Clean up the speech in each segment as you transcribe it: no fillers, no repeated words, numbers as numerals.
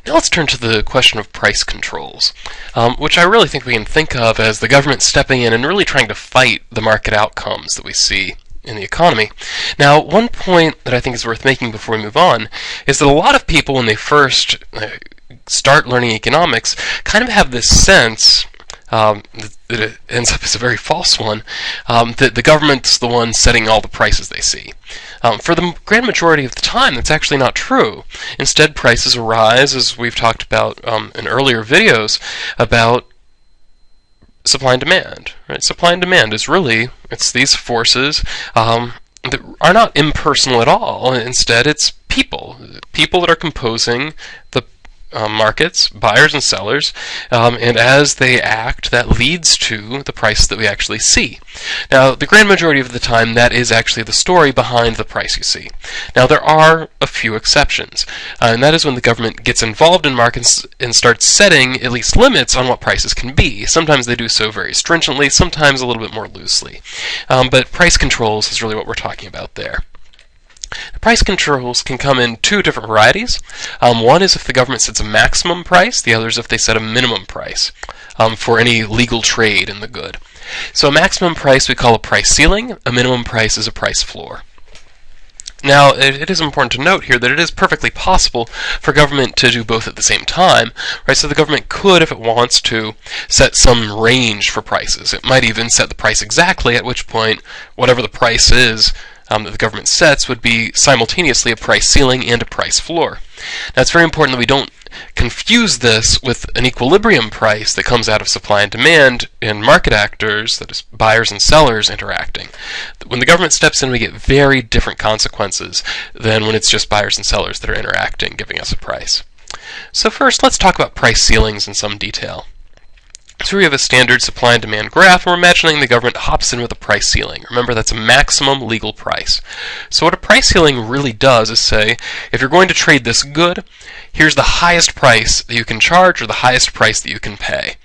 Now let's turn to the question of price controls, which I really think we can think of as the government stepping in and really trying to fight the market outcomes that we see in the economy. Now, one point that I think is worth making before we move on is that a lot of people, when they first start learning economics, kind of have this sense that it ends up as a very false one, that the government's the one setting all the prices they see. For the grand majority of the time, that's actually not true. Instead, prices arise, as we've talked about in earlier videos, about supply and demand. Right? Supply and demand is really, it's these forces that are not impersonal at all. Instead, it's people that are composing the markets, buyers and sellers, and as they act, that leads to the price that we actually see. Now, the grand majority of the time, that is actually the story behind the price you see. Now, there are a few exceptions, and that is when the government gets involved in markets and starts setting at least limits on what prices can be. Sometimes they do so very stringently, sometimes a little bit more loosely. But price controls is really what we're talking about there. Price controls can come in two different varieties. One is if the government sets a maximum price, the other is if they set a minimum price for any legal trade in the good. So a maximum price we call a price ceiling, a minimum price is a price floor. Now, it is important to note here that it is perfectly possible for government to do both at the same time, right? So the government could, if it wants to, set some range for prices. It might even set the price exactly, at which point whatever the price is that the government sets would be simultaneously a price ceiling and a price floor. Now, it's very important that we don't confuse this with an equilibrium price that comes out of supply and demand and market actors, that is, buyers and sellers, interacting. When the government steps in, we get very different consequences than when it's just buyers and sellers that are interacting, giving us a price. So first, let's talk about price ceilings in some detail. So we have a standard supply and demand graph, and we're imagining the government hops in with a price ceiling. Remember, that's a maximum legal price. So what a price ceiling really does is say, if you're going to trade this good, here's the highest price that you can charge or the highest price that you can pay.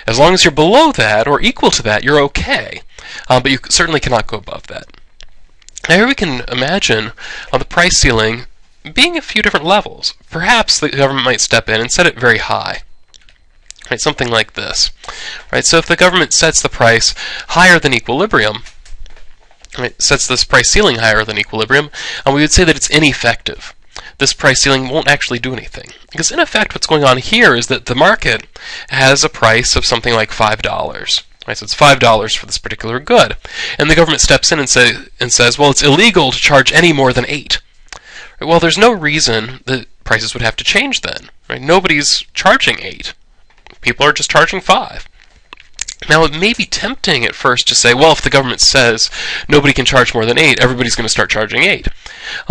As long as you're below that or equal to that, you're okay, but you certainly cannot go above that. Now here we can imagine the price ceiling being a few different levels. Perhaps the government might step in and set it very high. Right, something like this. Right, so if the government sets the price higher than equilibrium, right, sets this price ceiling higher than equilibrium, we would say that it's ineffective. This price ceiling won't actually do anything. Because in effect, what's going on here is that the market has a price of something like $5. Right, so it's $5 for this particular good. And the government steps in and says, well, it's illegal to charge any more than $8. Right, well, there's no reason that prices would have to change then. Right? Nobody's charging $8. People are just charging $5. Now, it may be tempting at first to say, well, if the government says nobody can charge more than $8, everybody's going to start charging $8.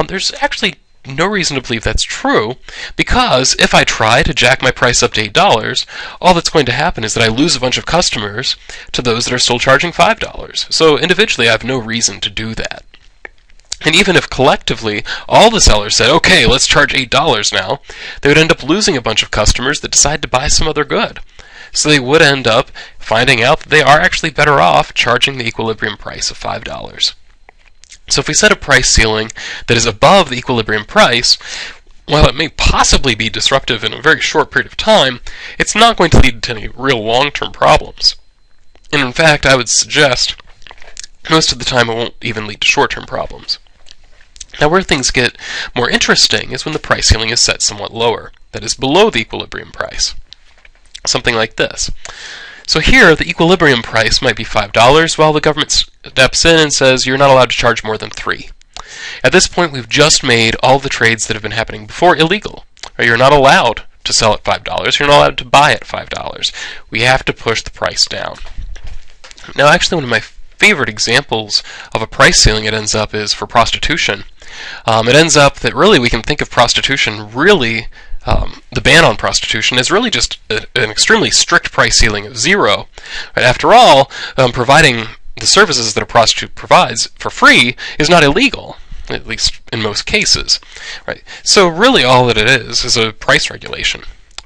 There's actually no reason to believe that's true, because if I try to jack my price up to $8, all that's going to happen is that I lose a bunch of customers to those that are still charging $5. So individually, I have no reason to do that. And even if collectively all the sellers said, okay, let's charge $8 now, they would end up losing a bunch of customers that decide to buy some other good. So they would end up finding out that they are actually better off charging the equilibrium price of $5. So if we set a price ceiling that is above the equilibrium price, while it may possibly be disruptive in a very short period of time, it's not going to lead to any real long-term problems. And in fact, I would suggest most of the time it won't even lead to short-term problems. Now, where things get more interesting is when the price ceiling is set somewhat lower, that is below the equilibrium price. Something like this. So here, the equilibrium price might be $5, while the government steps in and says you're not allowed to charge more than $3. At this point, we've just made all the trades that have been happening before illegal. You're not allowed to sell at $5. You're not allowed to buy at $5. We have to push the price down. Now, actually, one of my favorite examples of a price ceiling it ends up is for prostitution. It ends up that really we can think of prostitution really, the ban on prostitution is really just an extremely strict price ceiling of 0. Right? After all, providing the services that a prostitute provides for free is not illegal, at least in most cases. Right? So really all that it is a price regulation.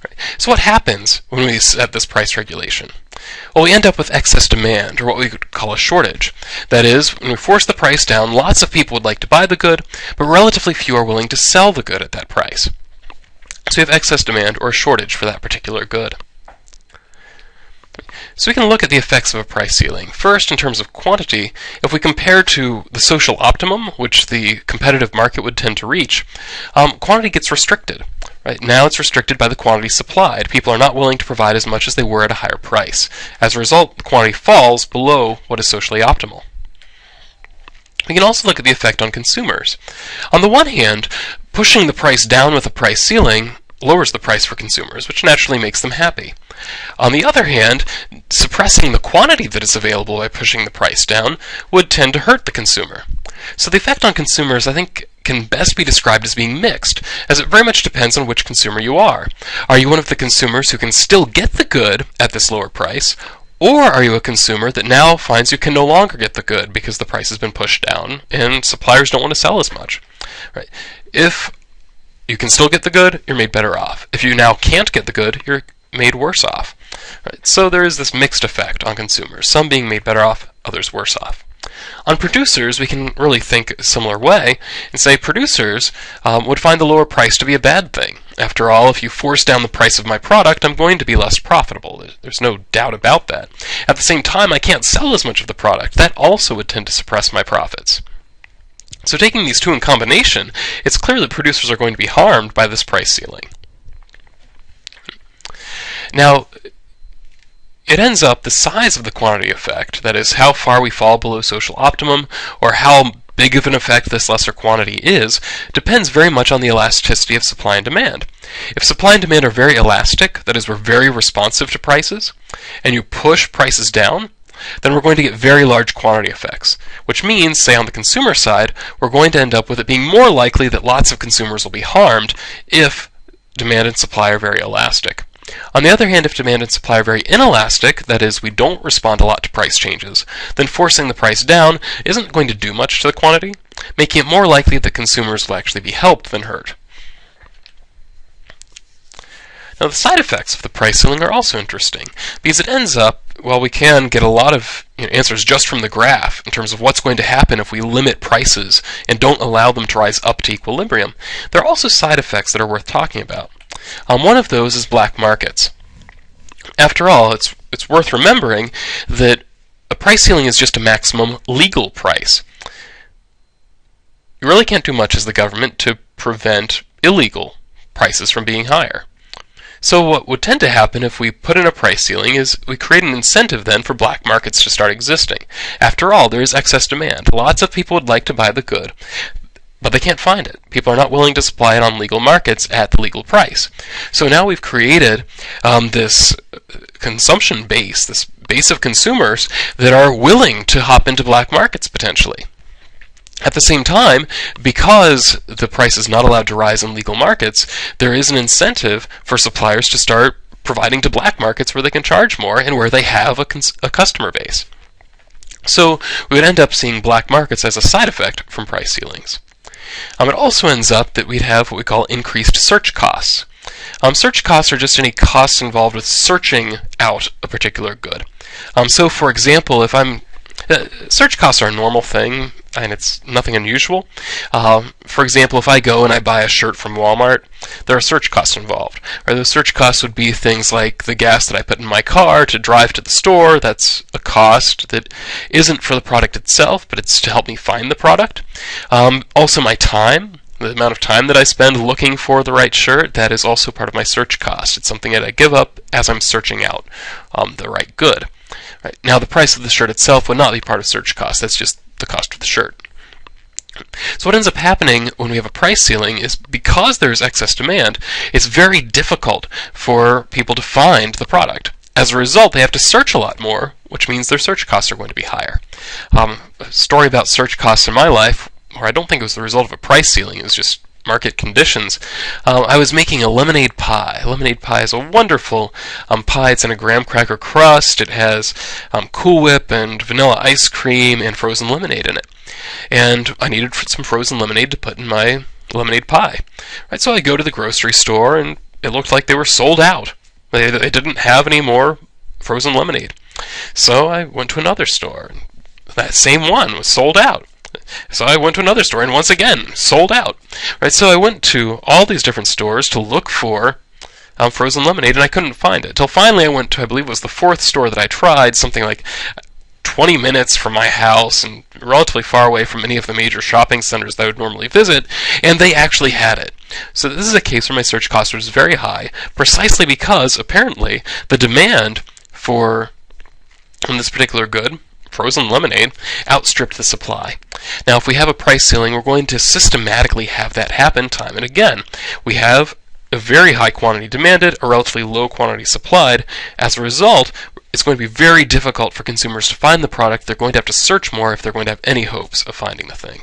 Right? So what happens when we set this price regulation? Well, we end up with excess demand, or what we could call a shortage. That is, when we force the price down, lots of people would like to buy the good, but relatively few are willing to sell the good at that price. So we have excess demand or a shortage for that particular good. So we can look at the effects of a price ceiling. First, in terms of quantity, if we compare to the social optimum, which the competitive market would tend to reach, quantity gets restricted. Right? Now it's restricted by the quantity supplied. People are not willing to provide as much as they were at a higher price. As a result, the quantity falls below what is socially optimal. We can also look at the effect on consumers. On the one hand, pushing the price down with a price ceiling lowers the price for consumers, which naturally makes them happy. On the other hand, suppressing the quantity that is available by pushing the price down would tend to hurt the consumer. So the effect on consumers, I think, can best be described as being mixed, as it very much depends on which consumer you are. Are you one of the consumers who can still get the good at this lower price, or are you a consumer that now finds you can no longer get the good because the price has been pushed down and suppliers don't want to sell as much? Right? If you can still get the good, you're made better off. If you now can't get the good, you're made worse off. Right? So there is this mixed effect on consumers, some being made better off, others worse off. On producers, we can really think a similar way and say producers would find the lower price to be a bad thing. After all, if you force down the price of my product, I'm going to be less profitable. There's no doubt about that. At the same time, I can't sell as much of the product. That also would tend to suppress my profits. So taking these two in combination, it's clear that producers are going to be harmed by this price ceiling. Now, it ends up the size of the quantity effect, that is, how far we fall below social optimum, or how big of an effect this lesser quantity is, depends very much on the elasticity of supply and demand. If supply and demand are very elastic, that is, we're very responsive to prices, and you push prices down, then we're going to get very large quantity effects, which means, say on the consumer side, we're going to end up with it being more likely that lots of consumers will be harmed if demand and supply are very elastic. On the other hand, if demand and supply are very inelastic, that is, we don't respond a lot to price changes, then forcing the price down isn't going to do much to the quantity, making it more likely that consumers will actually be helped than hurt. Now, the side effects of the price ceiling are also interesting, because it ends up, while we can get a lot of answers just from the graph in terms of what's going to happen if we limit prices and don't allow them to rise up to equilibrium, there are also side effects that are worth talking about. One of those is black markets. After all, it's worth remembering that a price ceiling is just a maximum legal price. You really can't do much as the government to prevent illegal prices from being higher. So what would tend to happen if we put in a price ceiling is we create an incentive then for black markets to start existing. After all, there is excess demand. Lots of people would like to buy the good, but they can't find it. People are not willing to supply it on legal markets at the legal price. So now we've created this consumption base, this base of consumers that are willing to hop into black markets potentially. At the same time, because the price is not allowed to rise in legal markets, there is an incentive for suppliers to start providing to black markets where they can charge more and where they have a customer base. So we would end up seeing black markets as a side effect from price ceilings. It also ends up that we'd have what we call increased search costs. Search costs are just any costs involved with searching out a particular good. So for example, if search costs are a normal thing, and it's nothing unusual. For example, if I go and I buy a shirt from Walmart, there are search costs involved. Or those search costs would be things like the gas that I put in my car to drive to the store. That's a cost that isn't for the product itself, but it's to help me find the product. Also my time. The amount of time that I spend looking for the right shirt, that is also part of my search cost. It's something that I give up as I'm searching out the right good. Right. Now, the price of the shirt itself would not be part of search cost. That's just the cost of the shirt. So what ends up happening when we have a price ceiling is because there's excess demand, it's very difficult for people to find the product. As a result, they have to search a lot more, which means their search costs are going to be higher. A story about search costs in my life, or I don't think it was the result of a price ceiling, it was just market conditions. I was making a lemonade pie. Lemonade pie is a wonderful pie. It's in a graham cracker crust. It has Cool Whip and vanilla ice cream and frozen lemonade in it. And I needed some frozen lemonade to put in my lemonade pie. Right, so I go to the grocery store, and it looked like they were sold out. They didn't have any more frozen lemonade. So I went to another store. that same one was sold out. So I went to another store, and once again, sold out. Right? So I went to all these different stores to look for frozen lemonade, and I couldn't find it. Until finally I went to, I believe it was the fourth store that I tried, something like 20 minutes from my house and relatively far away from any of the major shopping centers that I would normally visit, and they actually had it. So this is a case where my search cost was very high, precisely because, apparently, the demand for this particular good, frozen lemonade, outstripped the supply. Now, if we have a price ceiling, we're going to systematically have that happen time and again. We have a very high quantity demanded, a relatively low quantity supplied. As a result, it's going to be very difficult for consumers to find the product. They're going to have to search more if they're going to have any hopes of finding the thing.